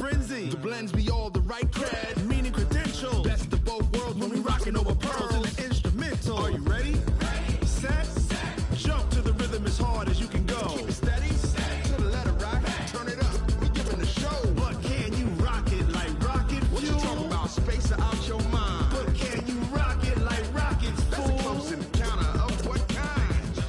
frenzy. The blends be all the right cred, meaning credentials. Best of both worlds when we rockin' over pearls in the instrumental. Are you ready? Set. Jump to the rhythm as hard as you can go. Keep it steady. To the letter rock. Turn it up. We giving the show. But can you rock it like rocket fuel? What you talking about? Space out your mind. But can you rock it like rockets, fool? That's a close encounter of what kind?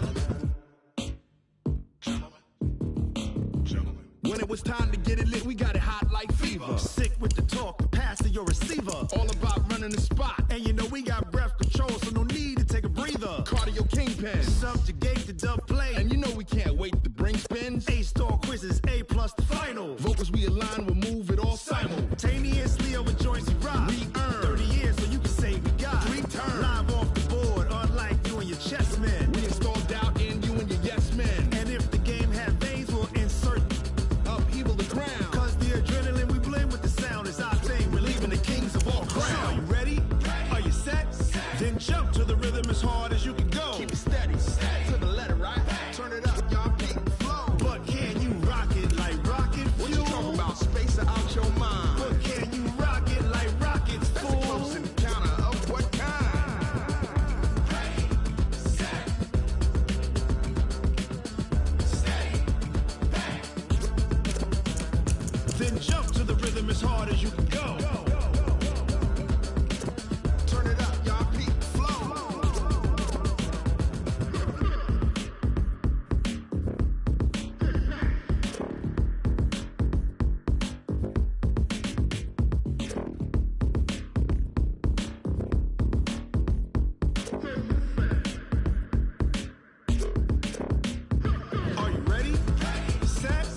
Gentlemen. When it was time to get it lit, we got it hot like fever. Sick with the talk, pass to your receiver. All about running the spot. And you know we got breath control, so no need to take a breather. Cardio kingpin, subjugate the dub play. And you know we can't wait to bring spins. A-star quizzes, A+ the final. Vocals we align, we'll move it all simultaneously over joints we rock. We earn 30 years, so you can say we got 3 turns. Live off the board, unlike you and your chess men. We install doubt in you and your yes men. And if the game had veins, we'll insert upheaval the ground. Cause the adrenaline we blend with the sound is our thing. We're leaving the kings of all ground. Are you ready? Are you set? Then jump to the rhythm as hard as you can go. Keep it steady. To the letter, right? Turn it up, y'all beat the flow. But can you rock it like rocket fuel? What you talking about? Space out your mind. But can you rock it like rockets, fool? That's a close encounter of what kind? Then jump to the rhythm as hard as you can go. Turn it up, y'all beat the flow. Are you ready? Set.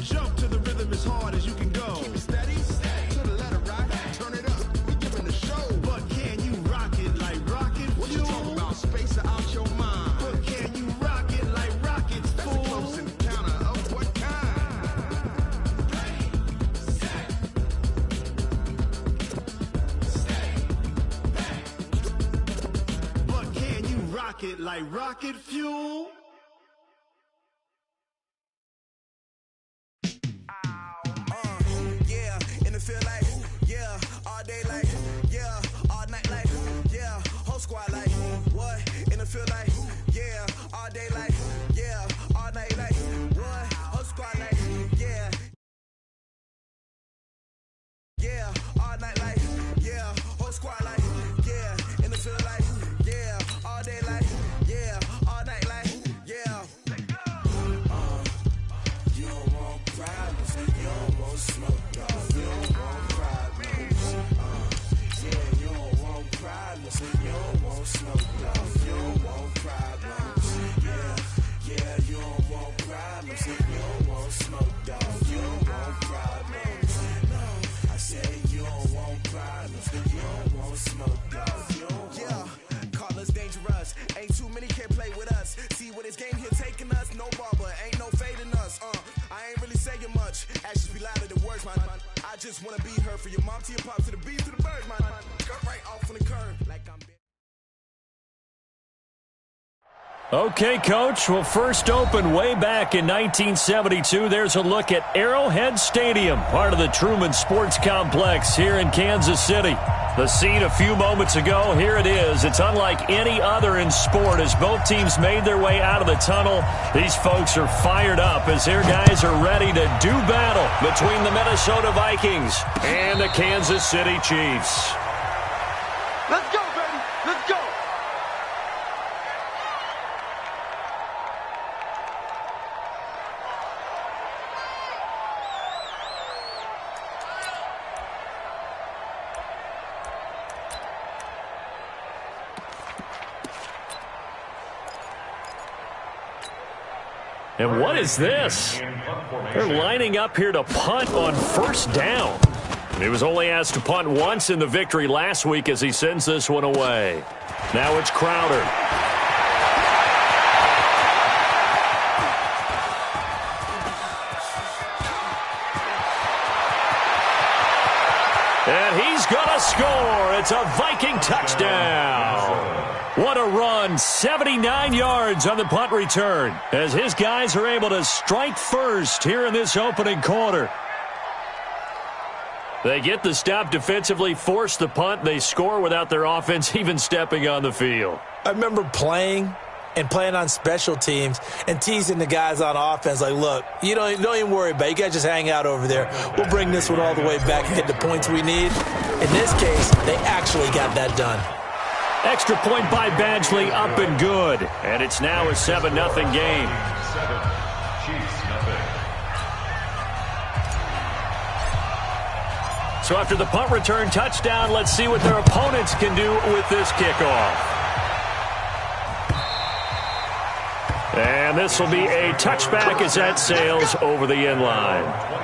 Jump to the rhythm as hard as you can go. Keep it steady. To the letter, right? Turn it up. We giving the show. But can you rock it like rocket fuel? What you talking about? Space out your mind. But can you rock it like rockets, fool? That's a close encounter of what kind? But can you rock it like rocket fuel? Yeah, in the field like, yeah, all day like, yeah, all night like, yeah, whole squad like, what? In the field like, yeah, all day like, yeah, all night like, what? Whole squad like, yeah, yeah, all night like, yeah, whole squad like, yeah, in the field like, yeah, all day like, yeah, all night like, yeah. You don't want problems, you don't want smoke, dog. You don't want problems. Yeah, you don't want problems, you don't want smoke, dog. You don't want problems. Yeah, you don't want problems, you don't want smoke, dog. You don't want problems. No, I said you don't want problems, you don't want smoke, dog. You don't want. Yeah, call us dangerous. Ain't too many can play with us. See where this game here taking us. No barber, ain't no fading us. I ain't really saying much. Actions be louder than words, man. I just wanna be heard from your mom to your pop to the beat to the birds, man. Cut right off on the curve like I'm. Okay, Coach. Well, first opened way back in 1972. There's a look at Arrowhead Stadium, part of the Truman Sports Complex here in Kansas City. The scene a few moments ago, here it is. It's unlike any other in sport as both teams made their way out of the tunnel. These folks are fired up as their guys are ready to do battle between the Minnesota Vikings and the Kansas City Chiefs. Let's go, baby. Let's go. And what is this? They're lining up here to punt on first down. He was only asked to punt once in the victory last week as he sends this one away. Now it's Crowder. And he's going to score. It's a Viking touchdown. What a run. 79 yards on the punt return as his guys are able to strike first here in this opening quarter. They get the stop defensively, force the punt. They score without their offense even stepping on the field. I remember playing on special teams and teasing the guys on offense like, look, you don't even worry about it. You guys just hang out over there. We'll bring this one all the way back and get the points we need. In this case, they actually got that done. Extra point by Badgley, up and good. And it's now a 7-0 game. So after the punt return touchdown, let's see what their opponents can do with this kickoff. And this will be a touchback as that sails over the end line.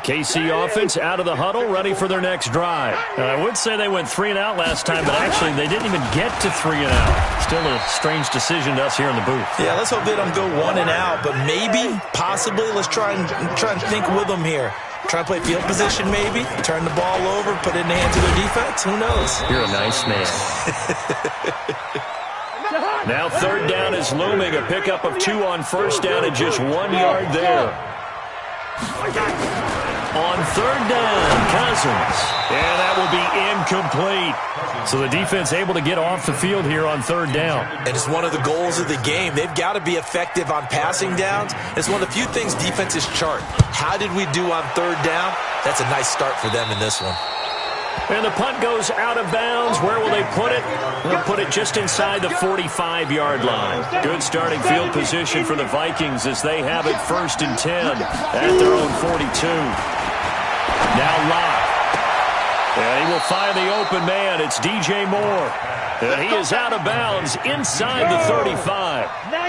KC offense out of the huddle, ready for their next drive. I would say they went 3-and-out last time, but actually they didn't even get to 3-and-out. Still a strange decision to us here in the booth. Yeah, let's hope they don't go 1-and-out, but maybe, possibly, let's try and think with them here. Try and play field position maybe, turn the ball over, put it in the hands of their defense. Who knows? You're a nice man. Now third down is looming, a pickup of 2 on first down and just 1 yard there. On third down, Cousins. And that will be incomplete. So the defense able to get off the field here on third down. And it's one of the goals of the game. They've got to be effective on passing downs. It's one of the few things defenses chart. How did we do on third down? That's a nice start for them in this one. And the punt goes out of bounds. Where will they put it? They'll put it just inside the 45-yard line. Good starting field position for the Vikings as they have it 1st and 10 at their own 42. Now Locke. And he will find the open man. It's DJ Moore. And he is out of bounds inside the 35.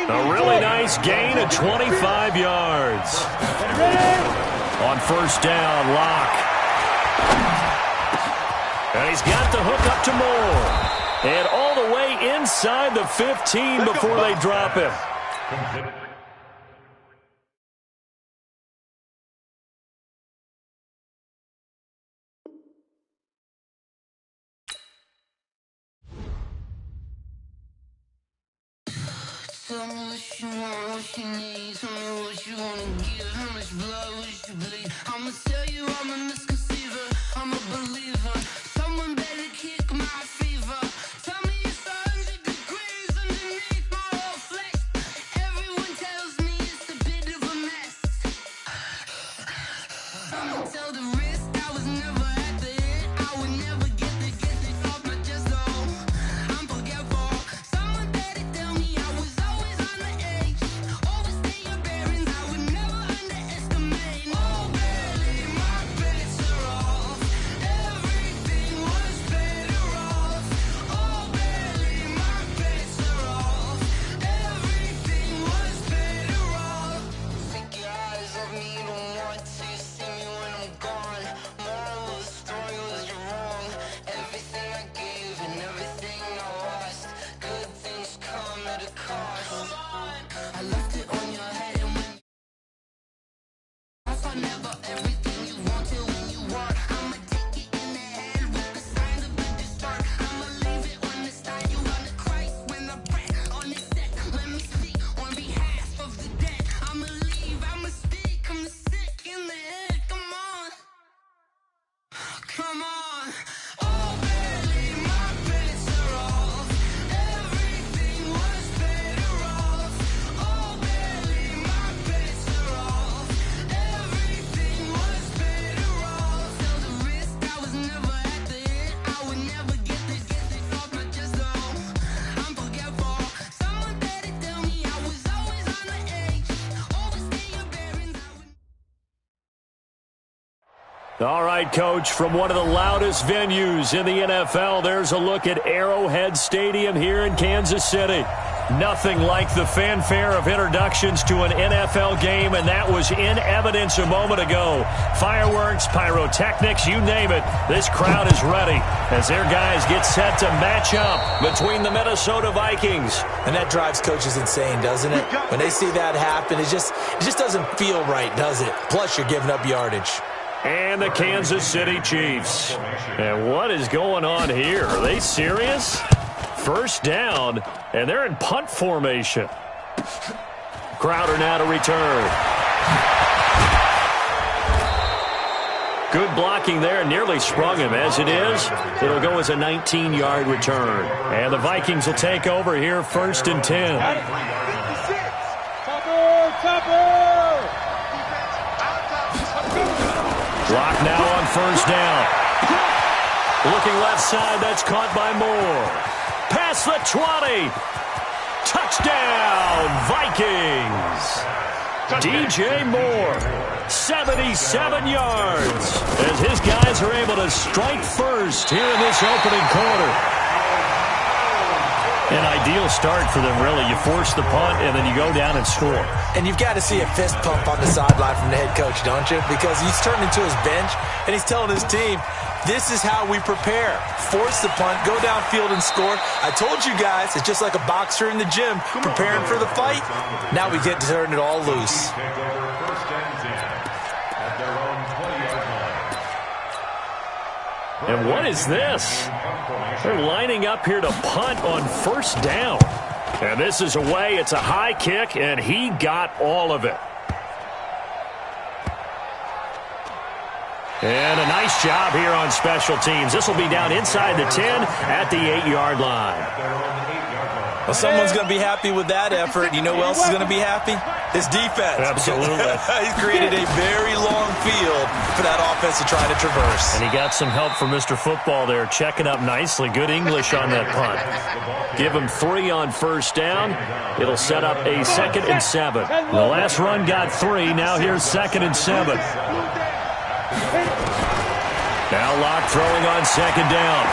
A really nice gain of 25 yards. On first down, Locke. And he's got the hook up to Moore. And all the way inside the 15 before they drop him. Tell me what you want, what you need. Tell me what you want to give. How much blood would you bleed? I'ma tell you I'm a misconceiver. I'm a believer. Someone better kick my fever. Tell me it's 100 degrees underneath my whole flesh. Everyone tells me it's a bit of a mess. I'ma tell the risk I was never at the end. I would never get this off my chest though. I'm forgetful. Someone better tell me I was always on the edge. Overstay your bearings, I would never underestimate. Oh, barely, my bets are off. Everything was better off. Oh, barely, my bets are off. Everything was better off. Take your eyes off me, don't want to see me when I'm gone. Moral of the story was you're wrong. Everything I gave and everything I lost. Good things come at a cost. I left it on your head and when I never everything you wanted when you want. I'ma take it in the head with the signs of a distort. I'ma leave it on the side. You on the Christ when I pray on the set. Let me speak on behalf of the dead. I'ma leave, I'ma speak. I'm sick in the head. Come on. Come on. Oh, barely, my bets are off. Everything was better off. Oh, barely, my bets are off. Everything was better off. Tell the risk I was never at the end. I would never get this off my chest though. I'm forgetful. Someone better tell me I was always on the edge. Overstay your bearings, I would. All right, Coach, from one of the loudest venues in the NFL, there's a look at Arrowhead Stadium here in Kansas City. Nothing like the fanfare of introductions to an NFL game, and that was in evidence a moment ago. Fireworks, pyrotechnics, you name it. This crowd is ready as their guys get set to match up between the Minnesota Vikings. And that drives coaches insane, doesn't it? When they see that happen, it just doesn't feel right, does it? Plus, you're giving up yardage. And the Kansas City Chiefs. And what is going on here? Are they serious? First down, and they're in punt formation. Crowder now to return. Good blocking there, nearly sprung him. As it is, it'll go as a 19-yard return. And the Vikings will take over here, 1st and 10. Block now on 1st down. Looking left side, that's caught by Moore. Past the 20. Touchdown, Vikings. DJ Moore, 77 yards, as his guys are able to strike first here in this opening quarter. An ideal start for them, really. You force the punt, and then you go down and score. And you've got to see a fist pump on the sideline from the head coach, don't you? Because he's turning to his bench, and he's telling his team, this is how we prepare. Force the punt, go downfield and score. I told you guys, it's just like a boxer in the gym preparing for the fight. Now we get to turn it all loose. And what is this? They're lining up here to punt on 1st down. And this is away. It's a high kick, and he got all of it. And a nice job here on special teams. This will be down inside the 10 at the 8-yard line. Well, someone's going to be happy with that effort. You know who else is going to be happy? His defense. Absolutely. He's created a very long field for that offense to try to traverse. And he got some help from Mr. Football there, checking up nicely. Good English on that punt. Give him 3 on 1st down. It'll set up a 2nd and 7. The last run got 3. Now here's 2nd and 7. Now Locke throwing on 2nd down.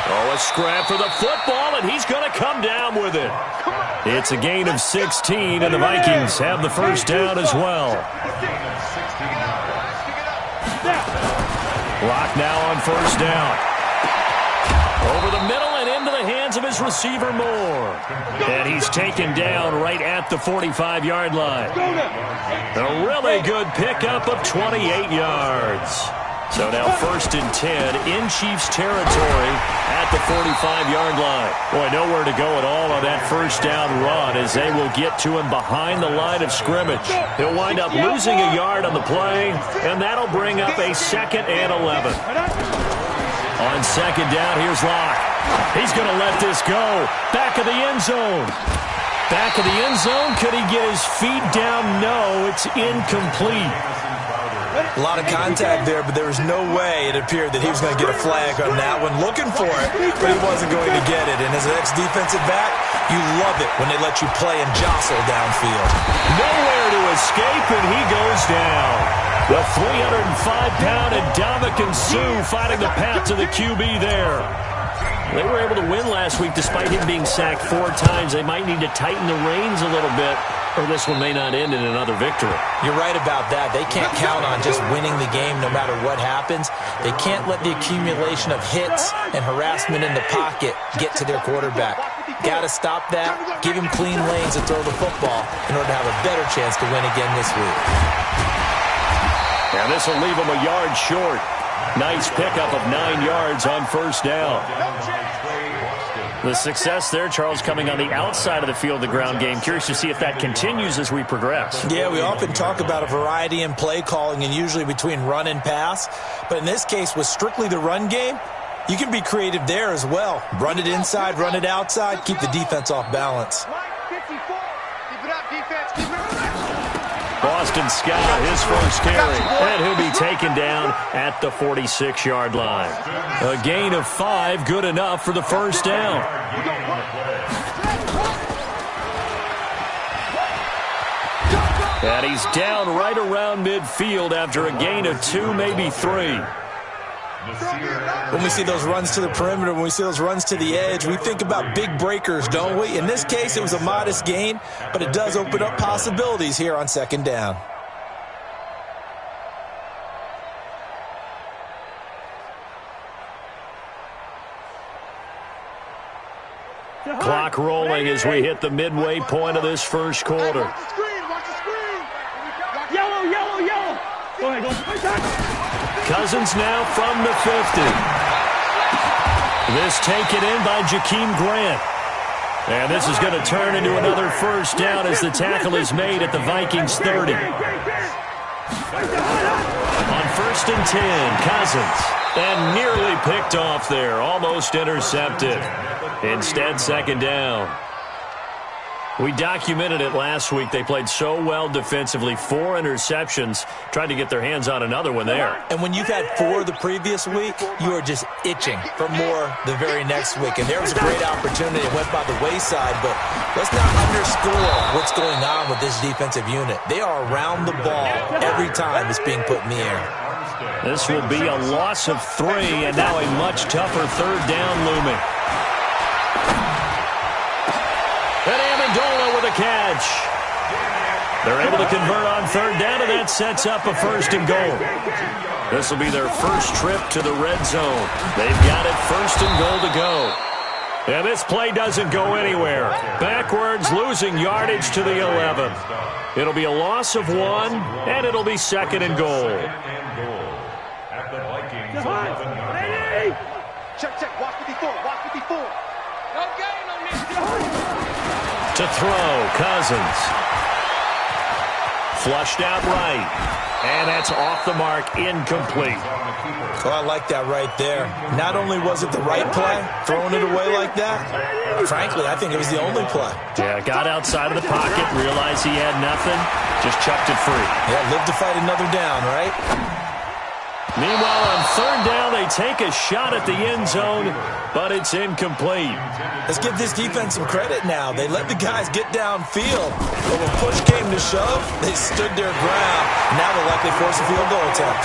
Oh, a scrap for the football, and he's going to come down with it. It's a gain of 16, and the Vikings have the 1st down as well. Locke now on 1st down. Over the middle and into the hands of his receiver, Moore. And he's taken down right at the 45-yard line. A really good pickup of 28 yards. So now 1st and 10 in Chiefs territory at the 45-yard line. Boy, nowhere to go at all on that 1st down run as they will get to him behind the line of scrimmage. He'll wind up losing a yard on the play, and that'll bring up a 2nd and 11. On 2nd down, here's Locke. He's going to let this go. Back of the end zone. Back of the end zone. Could he get his feet down? No, it's incomplete. A lot of contact there, but there was no way it appeared that he was going to get a flag on that one. Looking for it, but he wasn't going to get it. And as an ex-defensive back, you love it when they let you play and jostle downfield. Nowhere to escape, and he goes down. The 305-pound Ndamukong Suh fighting the path to the QB there. They were able to win last week despite him being sacked 4 times. They might need to tighten the reins a little bit, or this one may not end in another victory. You're right about that. They can't count on just winning the game no matter what happens. They can't let the accumulation of hits and harassment in the pocket get to their quarterback. Got to stop that, give him clean lanes to throw the football in order to have a better chance to win again this week. And this will leave him a yard short. Nice pickup of 9 yards on 1st down. The success there, Charles, coming on the outside of the field, the ground game. Curious to see if that continues as we progress. Yeah, we often talk about a variety in play calling and usually between run and pass. But in this case, with strictly the run game, you can be creative there as well. Run it inside, run it outside, keep the defense off balance. Boston Scott, his first carry, and he'll be taken down at the 46-yard line. A gain of 5, good enough for the 1st down. And he's down right around midfield after a gain of 2, maybe 3. When we see those runs to the perimeter, when we see those runs to the edge, we think about big breakers, don't we? In this case, it was a modest gain, but it does open up possibilities here on second down. Clock rolling as we hit the midway point of this first quarter. Watch the screen, watch the screen. Yellow, yellow, yellow. Go ahead, go. Cousins now from the 50. This taken in by Jakeem Grant. And this is going to turn into another first down as the tackle is made at the Vikings 30. On 1st and 10, Cousins. And nearly picked off there, almost intercepted. Instead, second down. We documented it last week. They played so well defensively. 4 interceptions. Tried to get their hands on another one there. And when you've had 4 the previous week, you are just itching for more the very next week. And there was a great opportunity. It went by the wayside, but let's not underscore what's going on with this defensive unit. They are around the ball every time it's being put in the air. This will be a loss of 3, and now a much tougher third down looming. And Amendola with a catch. They're able to convert on third down, and that sets up a 1st and goal. This will be their first trip to the red zone. They've got it 1st and goal to go. And this play doesn't go anywhere. Backwards, losing yardage to the 11. It'll be a loss of 1, and it'll be 2nd and goal. Check, check, watch the before, watch the before. No gain on me. To throw, Cousins. Flushed out right. And that's off the mark, incomplete. Oh, I like that right there. Not only was it the right play, throwing it away like that, frankly, I think it was the only play. Yeah, got outside of the pocket, realized he had nothing, just chucked it free. Yeah, live to fight another down, right? Meanwhile, on third down, they take a shot at the end zone, but it's incomplete. Let's give this defense some credit now. They let the guys get downfield, but when push came to shove, they stood their ground. Now they'll likely force a field goal attempt.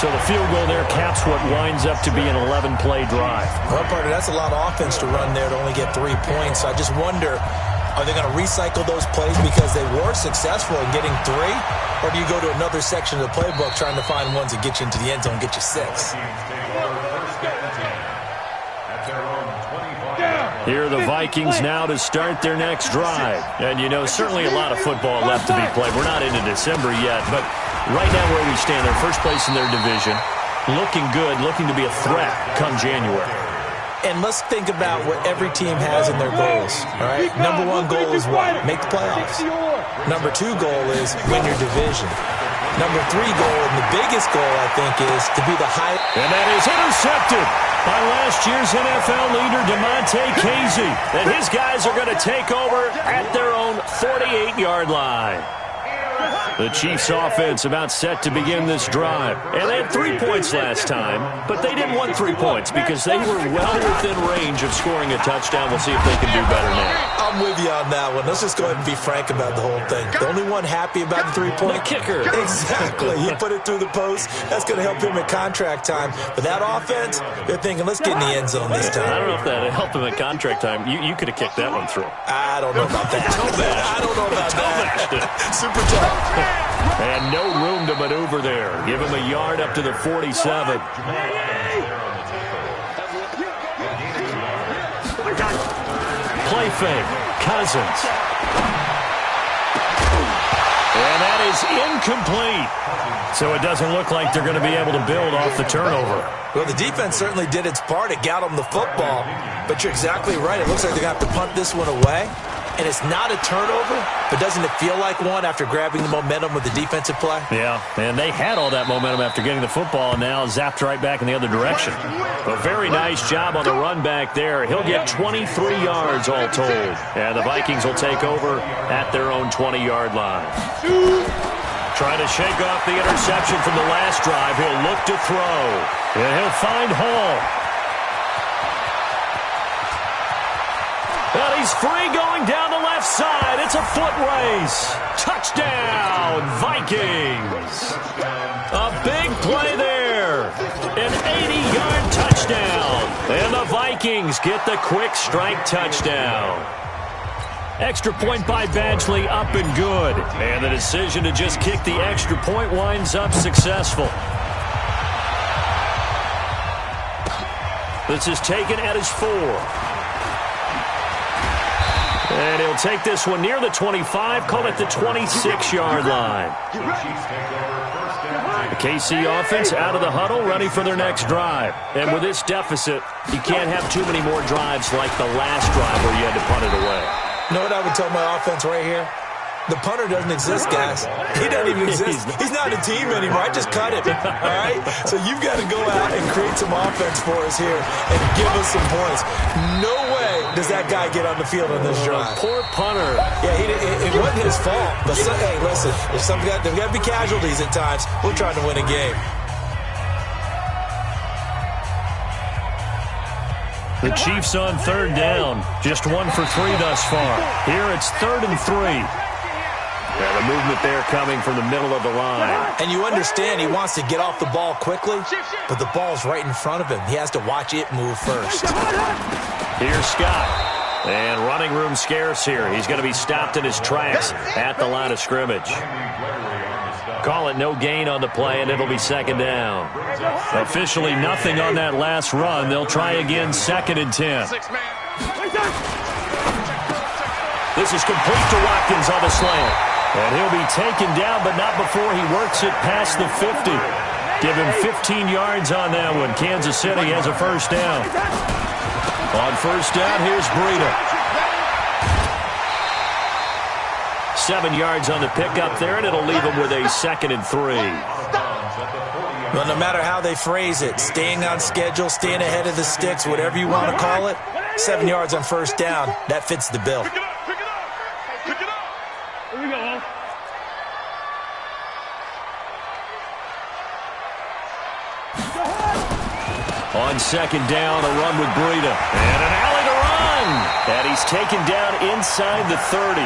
So the field goal there caps what winds up to be an 11-play drive. Well, partner, that's a lot of offense to run there to only get 3 points. So I just wonder, are they going to recycle those plays because they were successful in getting 3? Or do you go to another section of the playbook trying to find ones that get you into the end zone and get you 6? Here are the Vikings now to start their next drive. And, you know, certainly a lot of football left to be played. We're not into December yet, but right now where we stand, they're first place in their division, looking good, looking to be a threat come January. And let's think about what every team has in their goals, all right? Number 1 goal is what? Make the playoffs. Number 2 goal is win your division. Number 3 goal, and the biggest goal, I think, is to be the highest. And that is intercepted by last year's NFL leader, DeMonte Casey. And his guys are going to take over at their own 48-yard line. The Chiefs' offense about set to begin this drive. And they had 3 points last time, but they didn't want 3 points because they were well within range of scoring a touchdown. We'll see if they can do better now. I'm with you on that one. Let's just go ahead and be frank about the whole thing. The only one happy about the 3-point? The kicker. Exactly. He put it through the post. That's going to help him at contract time. But that offense, they're thinking, let's get in the end zone this time. I don't know if that helped him at contract time. You could have kicked that one through. I don't know about that. I don't know about that. Super tough. And no room to maneuver there. Give him a yard up to the 47. Play fake. Cousins. And that is incomplete. So it doesn't look like they're going to be able to build off the turnover. Well, the defense certainly did its part. It got them the football. But you're exactly right. It looks like they're going to have to punt this one away. And it's not a turnover, but doesn't it feel like one after grabbing the momentum with the defensive play? Yeah, and they had all that momentum after getting the football and now zapped right back in the other direction. A very nice job on the run back there. He'll get 23 yards all told. And the Vikings will take over at their own 20-yard line. Trying to shake off the interception from the last drive. He'll look to throw. And he'll find Hall. And he's free going down the left side. It's a foot race. Touchdown, Vikings. A big play there. And the Vikings get the quick strike touchdown. Extra point by Badgley, up and good. And the decision to just kick the extra point winds up successful. This is taken at his 4. And he'll take this one near the 25, call it the 26-yard line. The KC offense out of the huddle, ready for their next drive. And with this deficit, you can't have too many more drives like the last drive where you had to punt it away. You know what I would tell my offense right here? The punter doesn't exist, guys. He doesn't even exist. He's not a team anymore. I just cut him, all right? So you've got to go out and create some offense for us here and give us some points. No way does that guy get on the field on this drive. Poor punter. Yeah, it wasn't his fault. But, hey, listen, there's got to be casualties at times. We're trying to win a game. The Chiefs on third down. Just 1 for 3 thus far. Here it's 3rd and 3. Yeah, the movement there coming from the middle of the line. And you understand he wants to get off the ball quickly, but the ball's right in front of him. He has to watch it move first. Here's Scott. And running room scarce here. He's going to be stopped in his tracks at the line of scrimmage. Call it no gain on the play, and it'll be 2nd down. Officially nothing on that last run. They'll try again, 2nd and 10. This is complete to Watkins on the slant. And he'll be taken down, but not before he works it past the 50. Give him 15 yards on that one. Kansas City has a first down. On first down, here's Breida. 7 yards on the pickup there, and it'll leave him with a 2nd and 3. Well, no matter how they phrase it, staying on schedule, staying ahead of the sticks, whatever you want to call it, 7 yards on first down, that fits the bill. On 2nd down, a run with Breida. And an alley to run. And he's taken down inside the 30.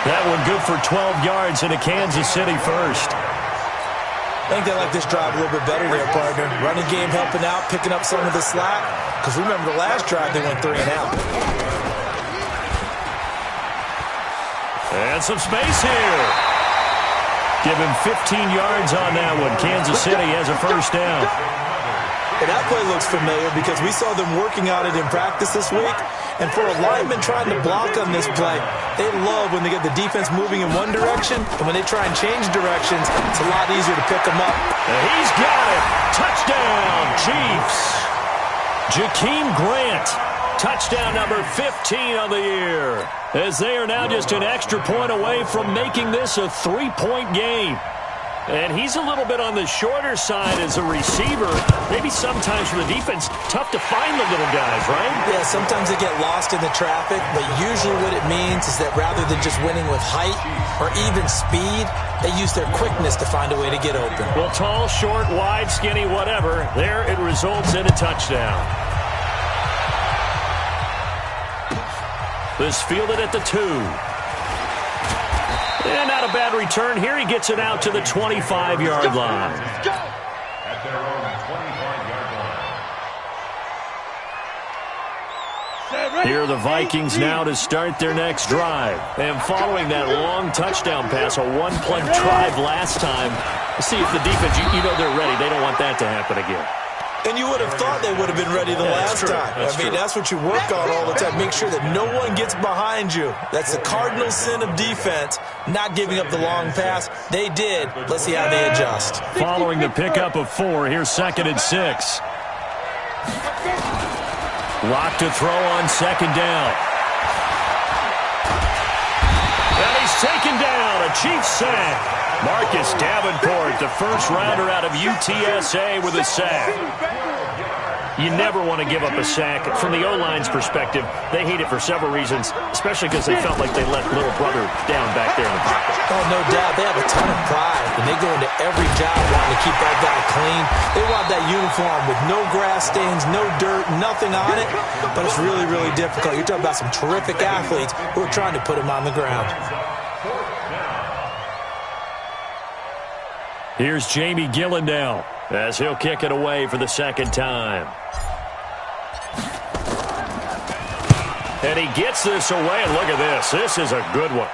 That one good for 12 yards and a Kansas City first. I think they like this drive a little bit better there, partner. Running game helping out, picking up some of the slack. Because remember the last drive, they went 3 and out. And some space here. Give him 15 yards on that one. Kansas City has a first down. And that play looks familiar because we saw them working on it in practice this week. And for a lineman trying to block on this play, they love when they get the defense moving in one direction. And when they try and change directions, it's a lot easier to pick them up. And he's got it. Touchdown, Chiefs. Jakeem Grant. Touchdown number 15 on the year. As they are now just an extra point away from making this a 3-point game. And he's a little bit on the shorter side as a receiver. Maybe sometimes for the defense, tough to find the little guys, right? Yeah, sometimes they get lost in the traffic, but usually what it means is that rather than just winning with height or even speed, they use their quickness to find a way to get open. Well, tall, short, wide, skinny, whatever, there it results in a touchdown. This fielded at the 2. And not a bad return here. He gets it out to the 25-yard line. At their own 25-yard line. Here are the Vikings now to start their next drive. And following that long touchdown pass, a one-play drive last time, see if the defense, you know they're ready. They don't want that to happen again. And you would have thought they would have been ready the last time. That's what you work on all the time. Make sure that no one gets behind you. That's the cardinal sin of defense, not giving up the long pass. They did. Let's see how they adjust. Following the pickup of 4, here's 2nd and 6. Lock to throw on 2nd down. And he's taken down. A Chiefs sack. Marcus Davenport, the first rounder out of UTSA with a sack. You never want to give up a sack. From the O-line's perspective, they hate it for several reasons, especially because they felt like they let little brother down back there in the pocket. Oh, no doubt. They have a ton of pride, and they go into every job wanting to keep that guy clean. They want that uniform with no grass stains, no dirt, nothing on it, but it's really, really difficult. You're talking about some terrific athletes who are trying to put him on the ground. Here's Jamie Gillandale as he'll kick it away for the second time. And he gets this away, and look at this. This is a good one.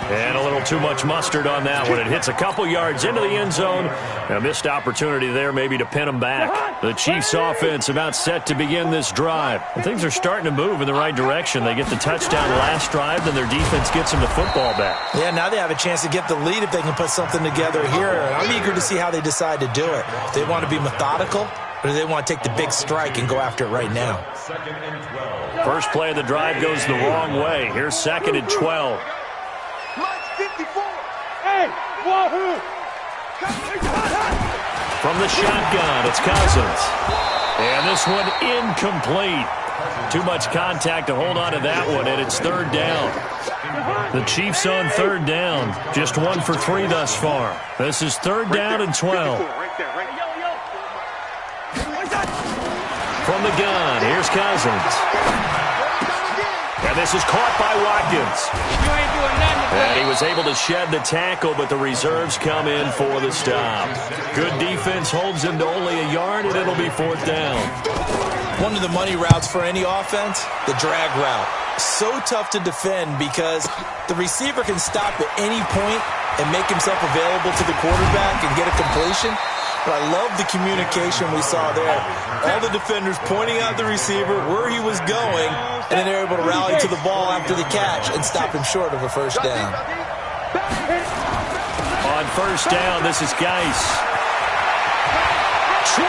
And a little too much mustard on that one. It hits a couple yards into the end zone. A missed opportunity there maybe to pin them back. The Chiefs offense about set to begin this drive. And things are starting to move in the right direction. They get the touchdown last drive, then their defense gets them the football back. Yeah, now they have a chance to get the lead if they can put something together here. And I'm eager to see how they decide to do it. If they want to be methodical, or do they want to take the big strike and go after it right now? First play of the drive goes the wrong way. Here's 2nd and 12. Hey, wahoo! From the shotgun, it's Cousins. And this one incomplete. Too much contact to hold on to that one, and it's 3rd down. The Chiefs on 3rd down. Just 1 for 3 thus far. This is 3rd down and 12. From the gun, here's Cousins. And this is caught by Watkins. And he was able to shed the tackle, but the reserves come in for the stop. Good defense holds him to only a yard, and it'll be 4th down. One of the money routes for any offense, the drag route. So tough to defend because the receiver can stop at any point and make himself available to the quarterback and get a completion. But I love the communication we saw there. All the defenders pointing out the receiver, where he was going, and then they're able to rally to the ball after the catch and stop him short of a first down. On 1st down, this is Geis. 20!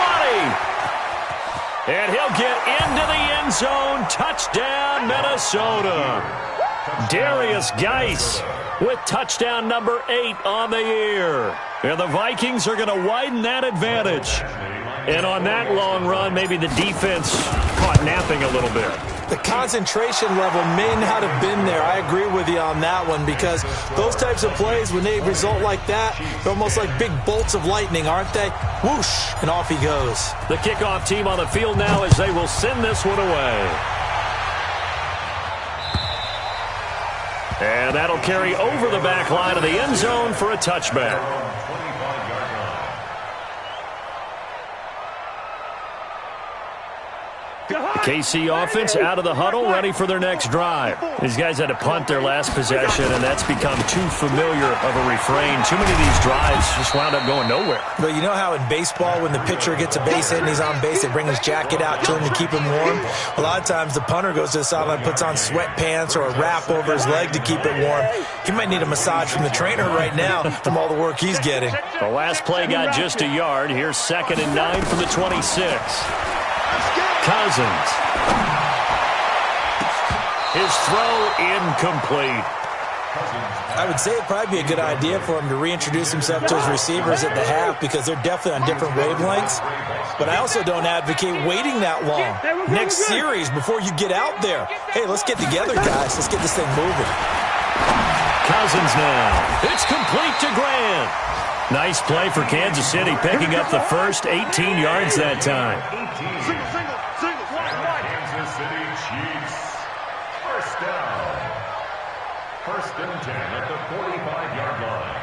And he'll get into the end zone. Touchdown, Minnesota. Darius Geis with touchdown number 8 on the year. And the Vikings are going to widen that advantage. And on that long run, maybe the defense caught napping a little bit. The concentration level may not have been there. I agree with you on that one because those types of plays, when they result like that, they're almost like big bolts of lightning, aren't they? Whoosh, and off he goes. The kickoff team on the field now as they will send this one away. And that'll carry over the back line of the end zone for a touchback. KC offense out of the huddle, ready for their next drive. These guys had to punt their last possession, and that's become too familiar of a refrain. Too many of these drives just wound up going nowhere. But you know how in baseball, when the pitcher gets a base hit and he's on base, they bring his jacket out to him to keep him warm? A lot of times the punter goes to the sideline, puts on sweatpants or a wrap over his leg to keep it warm. He might need a massage from the trainer right now from all the work he's getting. The last play got just a yard. Here's 2nd and 9 from the 26. Cousins. His throw incomplete. I would say it'd probably be a good idea for him to reintroduce himself to his receivers at the half because they're definitely on different wavelengths. But I also don't advocate waiting that long. Next series, before you get out there, hey, let's get together, guys. Let's get this thing moving. Cousins now. It's complete to Grant. Nice play for Kansas City, picking up the first 18 yards that time. Kansas City Chiefs. 1st down. 1st and 10 at the 45-yard line.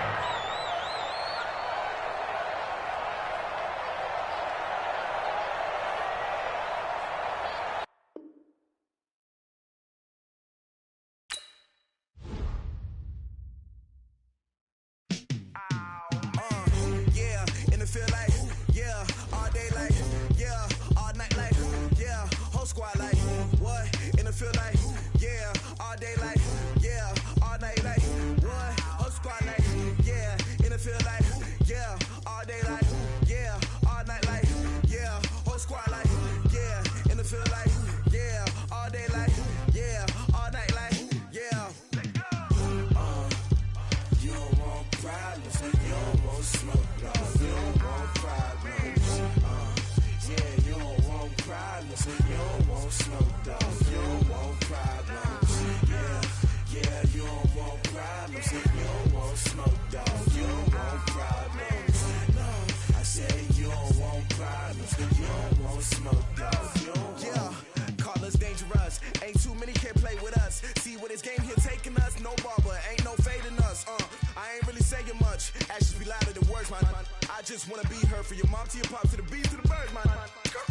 Just wanna be her for your mom to your pop to the beat to the birds, man.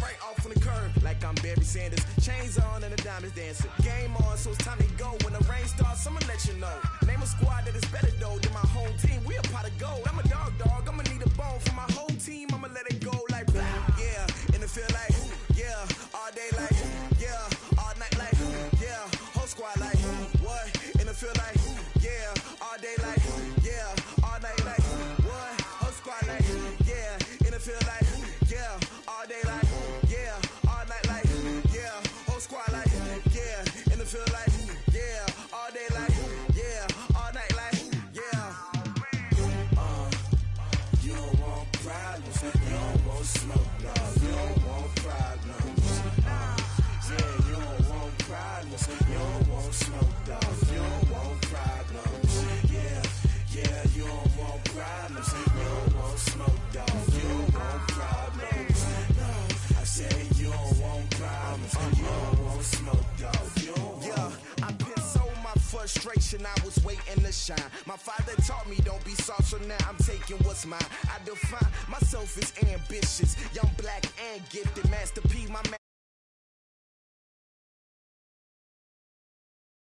Right off on the curb like I'm Barry Sanders. Chains on and the diamonds dancing. Game on, so it's time to go. When the rain starts, I'ma let you know. Name a squad that is better though than my home team. We a pot of gold. I'm a dog. I'ma need a bone for my whole team. I'ma let it go like blah. Yeah, and it feel like yeah, all day like yeah, all night like yeah, whole squad like what? And it feel like yeah, all day like yeah, all night like what? Whole squad like yeah, and it feel like yeah, all day like yeah, all night like yeah, whole squad like yeah, and it feel like yeah, all day like yeah, all night like yeah. You don't want problems, you don't want smoke, dog. You don't want problems. Yeah, you don't want problems, you don't want smoke, dog. You don't want problems. Yeah, you don't want problems, you don't want smoke, dog. You don't want problems. No, I said you don't want problems, you don't want smoke, dog. You don't want. I piss on my frustration, I was waiting to shine. My father taught me don't be soft, so now I'm taking what's mine. I define myself as ambitious, young, black, and gifted. Master P, my man.